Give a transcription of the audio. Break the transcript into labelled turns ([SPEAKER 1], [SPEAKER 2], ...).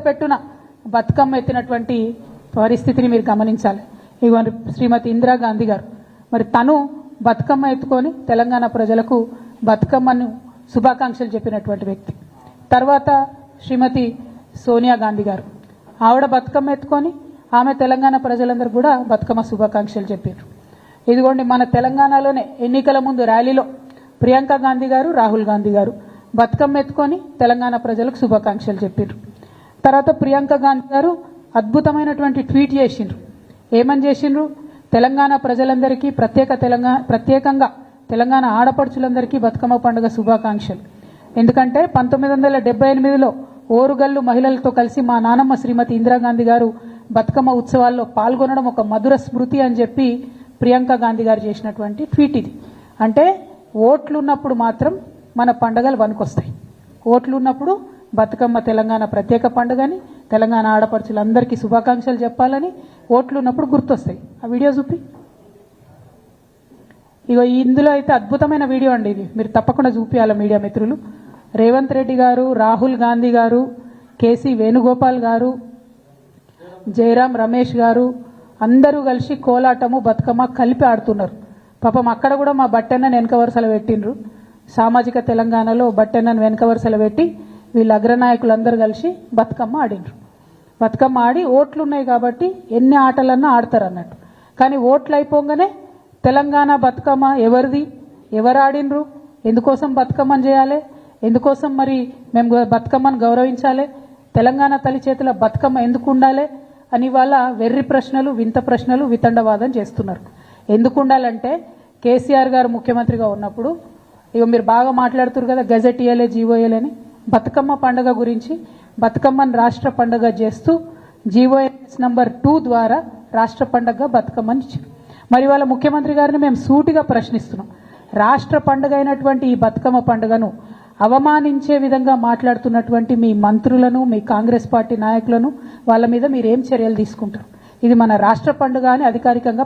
[SPEAKER 1] పెట్టున బతుకమ్మ ఎత్తినటువంటి పరిస్థితిని మీరు గమనించాలి. ఇగోండి శ్రీమతి ఇందిరాగాంధీ గారు, మరి తను బతుకమ్మ ఎత్తుకొని తెలంగాణ ప్రజలకు బతుకమ్మను శుభాకాంక్షలు చెప్పినటువంటి వ్యక్తి. తర్వాత శ్రీమతి సోనియా గాంధీ గారు, ఆవిడ బతుకమ్మ ఎత్తుకొని ఆమె తెలంగాణ ప్రజలందరూ కూడా బతుకమ్మ శుభాకాంక్షలు చెప్పారు. ఇదిగోండి మన తెలంగాణలోనే ఎన్నికల ముందు ర్యాలీలో ప్రియాంక గాంధీ గారు, రాహుల్ గాంధీ గారు బతుకమ్మ ఎత్తుకొని తెలంగాణ ప్రజలకు శుభాకాంక్షలు చెప్పారు. తర్వాత ప్రియాంక గాంధీ గారు అద్భుతమైనటువంటి ట్వీట్ చేసిండ్రు. ఏమని చేసిండ్రు? తెలంగాణ ప్రజలందరికీ ప్రత్యేకంగా తెలంగాణ ఆడపడుచులందరికీ బతుకమ్మ పండుగ శుభాకాంక్షలు. ఎందుకంటే 1978లో ఓరుగల్లు మహిళలతో కలిసి మా నానమ్మ శ్రీమతి ఇందిరాగాంధీ గారు బతుకమ్మ ఉత్సవాల్లో పాల్గొనడం ఒక మధుర స్మృతి అని చెప్పి ప్రియాంక గాంధీ గారు చేసినటువంటి ట్వీట్ ఇది. అంటే ఓట్లున్నప్పుడు మాత్రం మన పండుగలు వనుకొస్తాయి. ఓట్లున్నప్పుడు బతుకమ్మ తెలంగాణ ప్రత్యేక పండుగని, తెలంగాణ ఆడపడుచులందరికీ శుభాకాంక్షలు చెప్పాలని ఓట్లున్నప్పుడు గుర్తొస్తాయి. ఆ వీడియో చూపి. ఇగో ఇందులో అయితే అద్భుతమైన వీడియో అండి ఇది, మీరు తప్పకుండా చూపించాలి మీడియా మిత్రులు. రేవంత్ రెడ్డి గారు, రాహుల్ గాంధీ గారు, కేసీ వేణుగోపాల్ గారు, జయరాం రమేష్ గారు అందరూ కలిసి కోలాటము బతుకమ్మ కలిపి ఆడుతున్నారు. పాపం అక్కడ కూడా మా బట్టెన్నను వెనక వరుసలు పెట్టిండ్రు. సామాజిక తెలంగాణలో బట్టెన్నను వెనక వరుసలు పెట్టి వీళ్ళ అగ్రనాయకులందరూ కలిసి బతుకమ్మ ఆడిండ్రు. బతుకమ్మ ఆడి ఓట్లు ఉన్నాయి కాబట్టి ఎన్ని ఆటలన్నా ఆడతారు అన్నట్టు. కానీ ఓట్లు అయిపోగానే తెలంగాణ బతుకమ్మ ఎవరిది, ఎవరు ఆడినరు, ఎందుకోసం బతుకమ్మని చేయాలి, ఎందుకోసం మరి మేము బతుకమ్మను గౌరవించాలి, తెలంగాణ తల్లి చేతుల బతుకమ్మ ఎందుకు ఉండాలి అని వాళ్ళ వెర్రి ప్రశ్నలు, వింత ప్రశ్నలు, వితండవాదం చేస్తున్నారు. ఎందుకు ఉండాలంటే కేసీఆర్ గారు ముఖ్యమంత్రిగా ఉన్నప్పుడు ఇక మీరు బాగా మాట్లాడుతున్నారు కదా, గెజెట్ ఇయ్యలే, జీవో ఇయ్యలేని. బతుకమ్మ పండుగ గురించి బతుకమ్మను రాష్ట్ర పండుగ చేస్తూ జీవోఎస్ నంబర్ 2 ద్వారా రాష్ట్ర పండుగ బతుకమ్మని ఇచ్చారు. మరి వాళ్ళ ముఖ్యమంత్రి గారిని మేము సూటిగా ప్రశ్నిస్తున్నాం. రాష్ట్ర పండుగ అయినటువంటి ఈ బతుకమ్మ పండుగను అవమానించే విధంగా మాట్లాడుతున్నటువంటి మీ మంత్రులను, మీ కాంగ్రెస్ పార్టీ నాయకులను వాళ్ళ మీద మీరు ఏం చర్యలు తీసుకుంటారు? ఇది మన రాష్ట్ర పండుగ అని అధికారికంగా